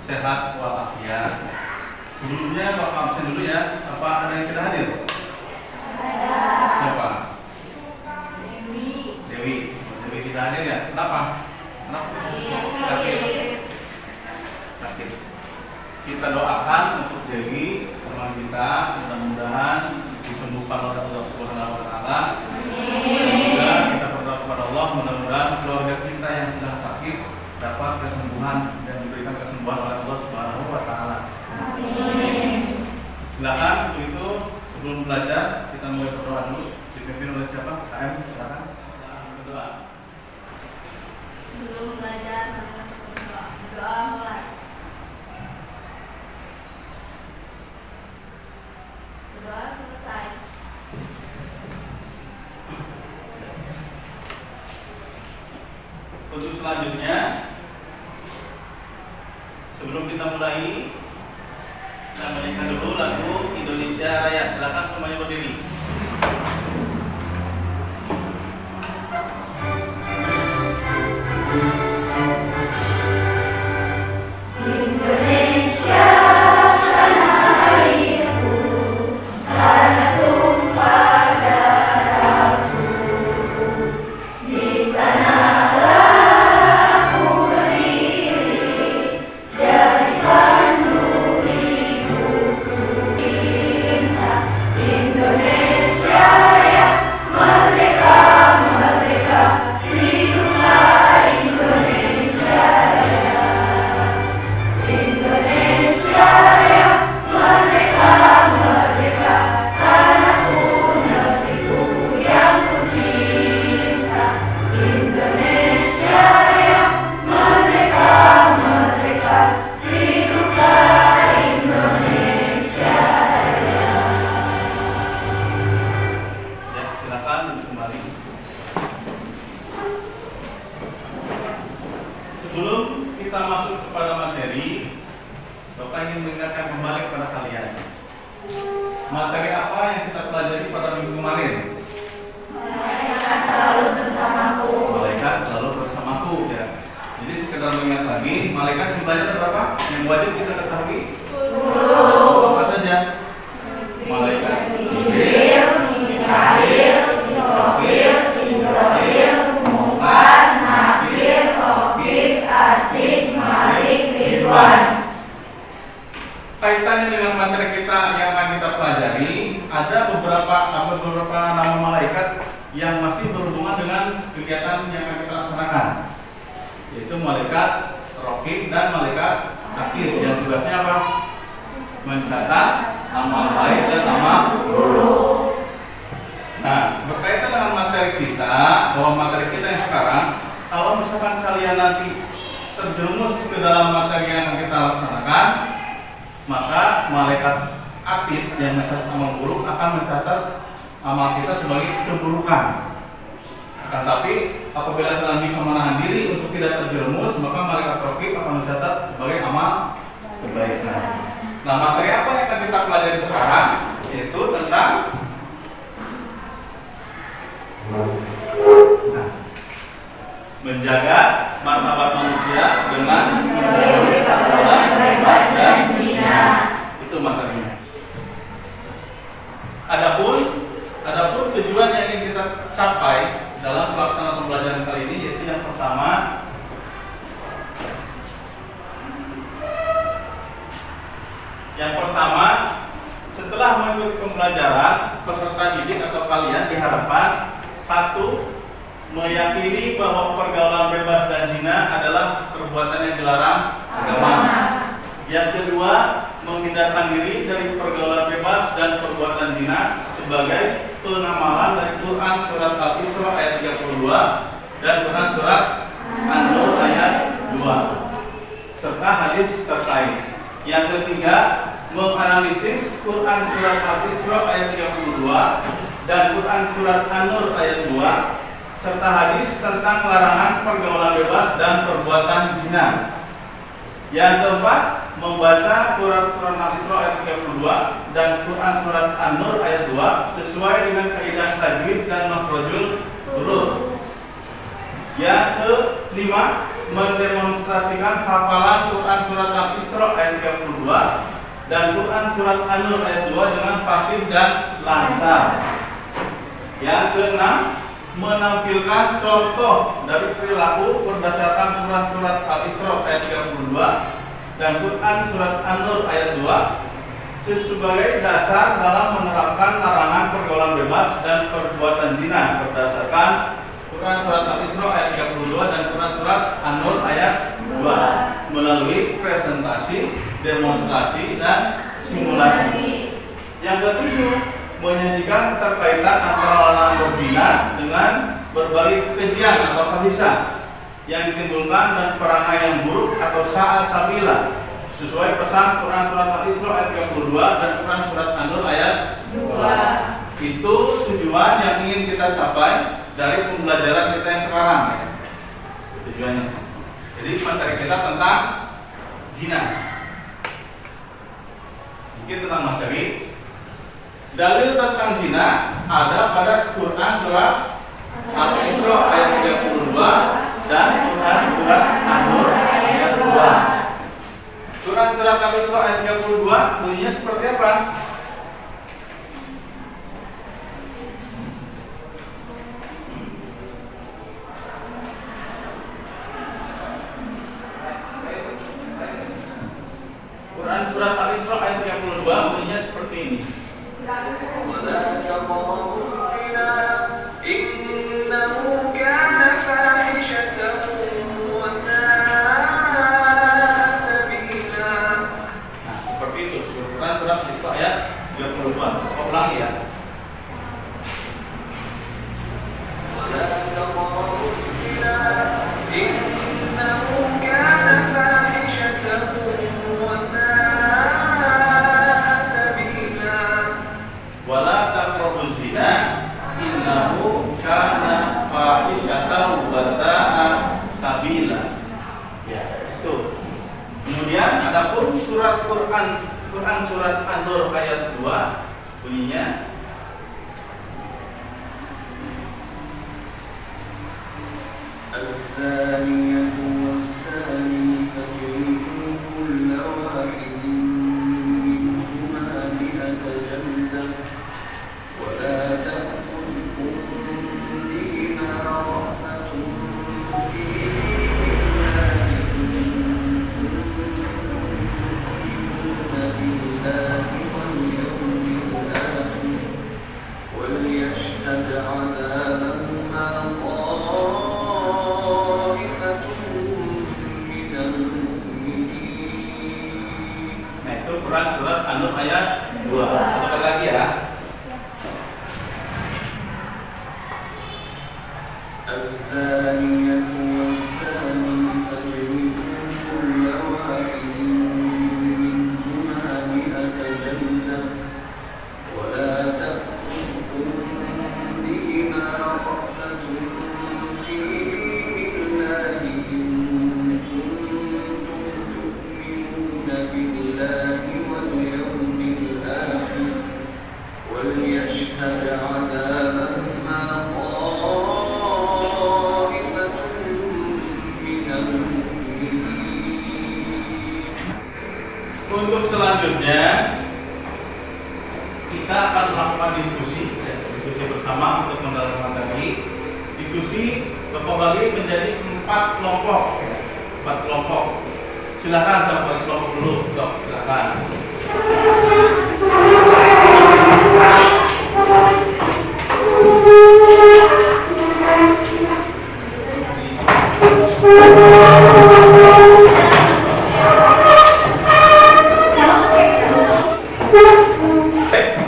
sehat walafiat. Sebelumnya Bapak absen dulu ya. Apa ada yang tidak hadir? Ada. Siapa? Dewi. Dewi tidak hadir ya? Kenapa? Sakit. Kita doakan untuk Dewi, teman kita, mudah-mudahan disembuhkan oleh Allah Subhanahu wa taala. Juga kita berdoa kepada Allah, mudah-mudahan keluarga kita yang sedang sakit dapat kesembuhan dan diberikan kesembuhan oleh Allah Subhanahu wa taala. Amin. Silakan untuk itu sebelum belajar kita mulai berdoa dulu. Dipimpin oleh siapa? KM silakan. Berdoa. Sebelum belajar berdoa. Berdoa mulai. Berdoa selesai. Untuk selanjutnya, sebelum kita mulai, kita menyanyikan dulu lagu Indonesia Raya. Silakan semuanya berdiri. Indonesia tanah airku, tanah tumpah darahku. Di sanalah aku berdiri, jadi pandu hidupku. Cinta Indonesia Raya, merdeka, merdeka, hiduplah Indonesia Raya. Indonesia Raya, merdeka, merdeka, tanahku, negeriku yang ku cinta. Indonesia Raya, merdeka, merdeka, hiduplah Indonesia Raya. Ya, silakan duduk kembali. Sebelum kita masuk kepada materi, Bapak ingin mengingatkan kembali kepada kalian. Materi apa yang kita pelajari pada minggu kemarin? Malaikat selalu bersamaku. Malaikat selalu bersamaku ya. Jadi sekedar mengingat lagi, malaikat jumlahnya ada berapa? Yang wajib kita ketahui? 10. Apa saja? Malaikat Jibril, Mikail, Israfil, Ibrahim, Muhammad, Nakir, Rokib, Atik, Malik, Ridwan. Kaitannya dengan materi kita yang akan kita pelajari, ada beberapa nama malaikat yang masih berhubungan dengan kegiatan yang akan kita laksanakan, yaitu malaikat Rokib dan malaikat Nakir yang tugasnya apa? Mencatat nama baik dan nama buruk. Nah, berkaitan dengan materi kita, bahwa materi kita yang sekarang, kalau misalkan kalian nanti terjerumus ke dalam materi yang akan kita laksanakan, maka malaikat atid yang mencatat amal buruk akan mencatat amal kita sebagai keburukan. Akan tapi apabila kalian bisa menahan diri untuk tidak terjerumus, maka malaikat raqib akan mencatat sebagai amal kebaikan. Nah, materi apa yang akan kita pelajari sekarang? Yaitu tentang menjaga martabat manusia dengan bebas dan zina. Itu materinya. Adapun tujuan yang ingin kita capai dalam pelaksanaan pembelajaran kali ini, yaitu yang pertama, setelah mengikuti pembelajaran, peserta didik atau kalian diharapkan satu, meyakini bahwa pergaulan bebas dan zina adalah perbuatan yang dilarang agama. Yang kedua, menghindarkan diri dari pergaulan bebas dan perbuatan zina sebagai penamalan dari Quran surat Al-Isra ayat 32 dan Quran surat An-Nur ayat 2 serta hadis terkait. Yang ketiga, menganalisis Quran surat Al-Isra ayat 32 dan Quran surat An-Nur ayat 2 serta hadis tentang larangan pergaulan bebas dan perbuatan zina. Yang keempat, membaca Quran surat Al-Isra ayat 32 dan Quran surat An-Nur ayat 2 sesuai dengan kaidah tajwid dan makhrajul huruf. Yang kelima, mendemonstrasikan hafalan Quran surat Al-Isra ayat 32 dan Quran surat An-Nur ayat 2 dengan fasih dan lancar. Yang keenam, menampilkan contoh dari perilaku berdasarkan Quran surat Al-Isra ayat 32 dan Quran surat An-Nur ayat 2 sebagai dasar dalam menerapkan larangan pergaulan bebas dan perbuatan zina berdasarkan Quran surat Al-Isra ayat 32 dan Quran surat An-Nur ayat 2 melalui presentasi, demonstrasi, dan simulasi. Yang ketujuh, menyajikan keterkaitan antara larangan berzina dengan berbagai kekejian atau fahisah yang ditimbulkan dan perangai yang buruk atau sa'a sabila sesuai pesan Quran surat Al-Isra ayat 32 dan Quran surat An-Nur ayat 2. Itu tujuan yang ingin kita capai dari pembelajaran kita yang sekarang. Tujuannya. Jadi materi kita tentang zina. Sedikit tentang materi. Dalil tentang zina ada pada Quran surat Al-Isra ayat 32 dan Quran surat An-Nur ayat 2. Quran surat Al-Isra ayat 32 bunyinya seperti apa? Quran surat Al-Isra ayat 32 bunyinya seperti ini. ولا تقربوا الزنا إنه كان فاحشة وساء سبيلا. Nah, seperti itu. Quran surat Al-Isra ayat 32. Ulangi ya. ولا تقربوا الزنا إنه كان فاحشة وساء سبيلا. Wala taqrabuz zina innahu kana fahishatan wa sa'a sabila. Ya, itu. Kemudian adapun surat Quran surat An-Nur ayat 2 bunyinya الزانية والزاني فاجلدوا كل واحد منهما 100 جلدة ولا تأخذكم بهما رأفة في الله إن كنتم بالله واليوم الآخر وليشهد عذابهما طائفة من المؤمنين. Nah, itu Quran surat An-Nur ayat 2. Satu kali lagi ya. الزانية والزاني فاجلدوا كل واحد منهما 100 جلدة ولا تأخذكم بهما رأفة في دين الله إن كنتم تؤمنون بالله واليوم الآخر وليشهد عذابهما طائفة من المؤمنين. Untuk selanjutnya kita akan melakukan diskusi bersama untuk mendalami materi. Diskusi terbagi menjadi 4 kelompok. Silakan saya bagi kelompok dulu, Dok. Silakan.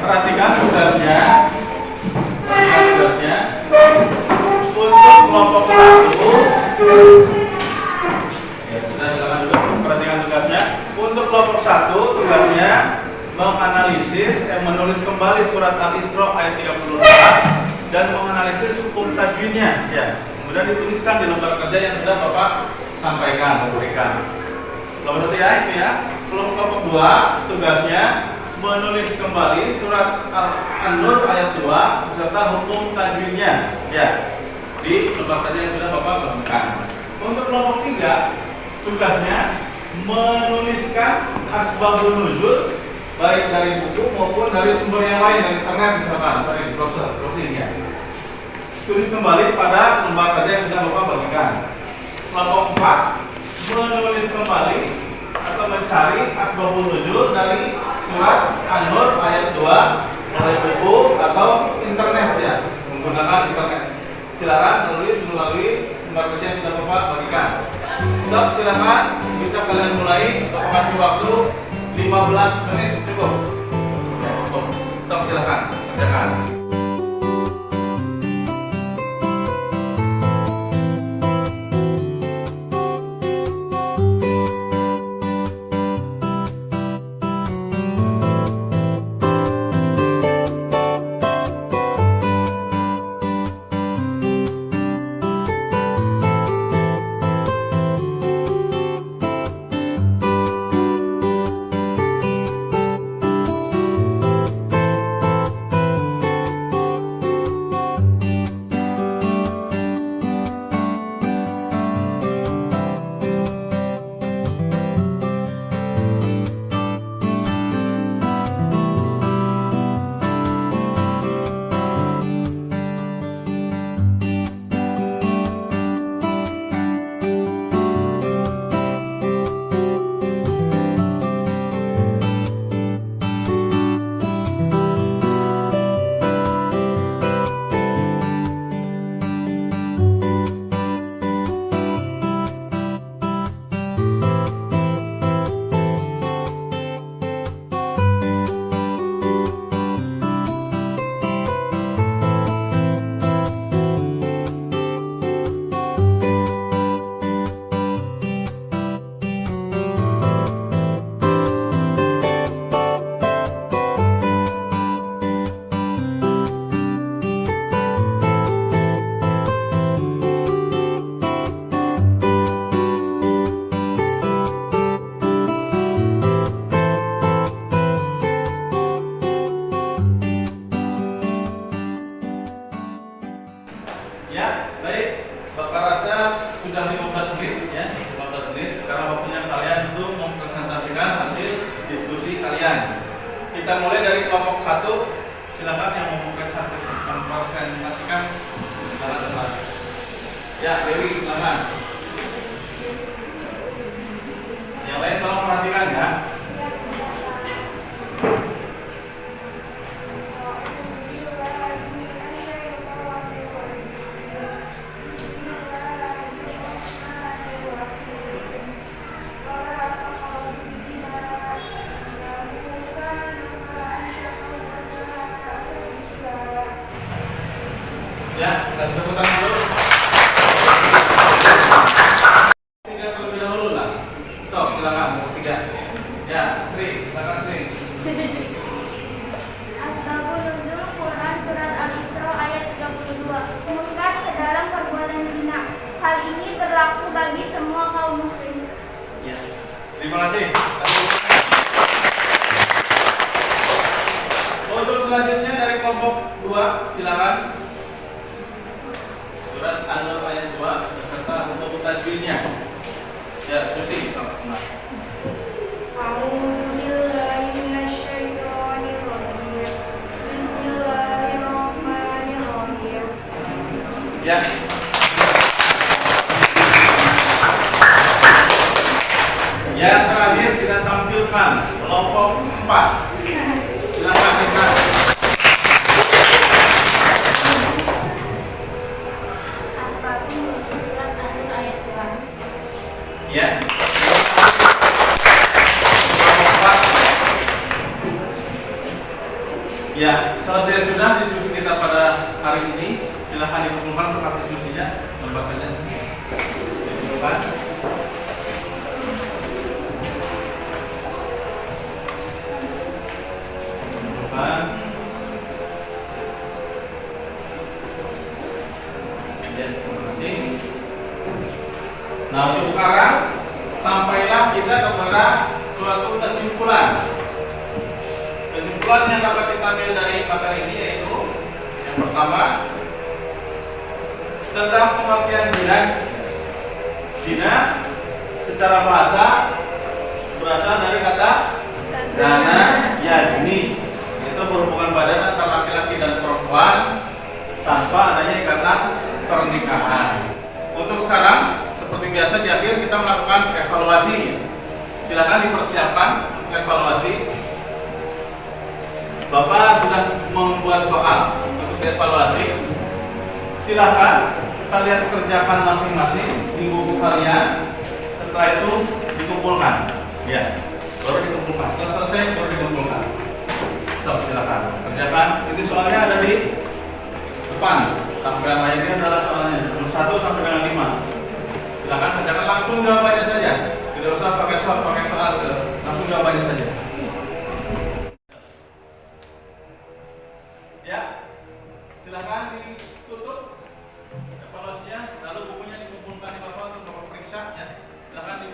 Perhatikan tugasnya. Untuk kelompok 1. Ya, sudah silakan dulu. Perhatikan tugasnya. Untuk kelompok 1 tugasnya menulis kembali surat Al-Isra ayat 34 dan menganalisis hukum tajwidnya. Ya, kemudian dituliskan di lembar kerja yang sudah Bapak sampaikan, berikan. Kelompok 1 ya, itu ya. Kelompok 2 tugasnya menulis kembali surat An-Nur ayat 2 beserta hukum tajwidnya. Ya, di lembar kerja yang sudah Bapak berikan. Untuk kelompok 3 tugasnya menuliskan asbabun nuzul baik dari buku maupun dari sumber yang lain, dari internet misalkan, dari browsing ya. Tulis kembali pada lembar tadi yang sudah Bapak bagikan. Kelompok 4 menulis kembali atau mencari asbabun nuzul dari surat An-Nur ayat 2 melalui buku atau internet ya, menggunakan internet. Silakan menulis melalui lembar kerja yang sudah Bapak bagikan. Silakan bisa kalian mulai. Bapak kasih waktu 15 menit cukup. Silakan kerjakan. Ya, baik. Bapak rasa sudah 15 menit ya, 15 menit. Sekarang waktunya kalian untuk mempresentasikan hasil diskusi kalian. Kita mulai dari kelompok 1. Silakan yang mau mempresentasikan silakan depan. Ya, Dewi, silakan. Yang lain tolong perhatikan ya. Ya, kita tepuk tangan dulu. Tiga terlebih dahulu lah. Stop, silakan. Tiga. Ya, Sri, silakan Sri. Asbabun nuzul Quran surat Al-Isra ayat 32. Muskat ke dalam perbuatan zina. Hal ini berlaku bagi semua kaum muslim. Ya. Terima kasih. Untuk selanjutnya dari kelompok 2, silakan. Surat An-Nur ayat 2 beserta untuk tajwidnya. Ya, Susi. Ya. Yang terakhir kita tampilkan kelompok 4. Silakan kita. Asbabun nuzul surat An-Nur ayat 2. Ya. Kelompok 4. Ya, selesai sudah diskusi kita pada hari ini. Silahkan dikumpulkan untuk hasil diskusinya. Lembarannya dikumpulkan. Nah, untuk sekarang sampailah kita kepada suatu kesimpulan. Kesimpulan yang dapat kita ambil dari materi ini yaitu yang pertama tentang pengertian zina. Zina secara bahasa berasal dari kata zana yazni, itu berhubungan badan antara laki-laki dan perempuan tanpa adanya ikatan pernikahan. Untuk sekarang seperti biasa di akhir kita melakukan evaluasi. Silakan dipersiapkan untuk evaluasi. Bapak sudah membuat soal untuk evaluasi. Silakan kalian kerjakan masing-masing di buku kalian. Setelah itu dikumpulkan, ya, baru dikumpulkan. Setelah selesai baru dikumpulkan. Silakan kerjakan. Ini soalnya ada di depan. Tampilan lainnya adalah soalnya 1 sampai dengan 5. Silakan kerjakan langsung jawabannya saja. Tidak usah pakai soal, langsung jawabannya saja. Ya, silakan ditutup evaluasinya, lalu bukunya dikumpulkan di bawah untuk periksa. Ya, silakan di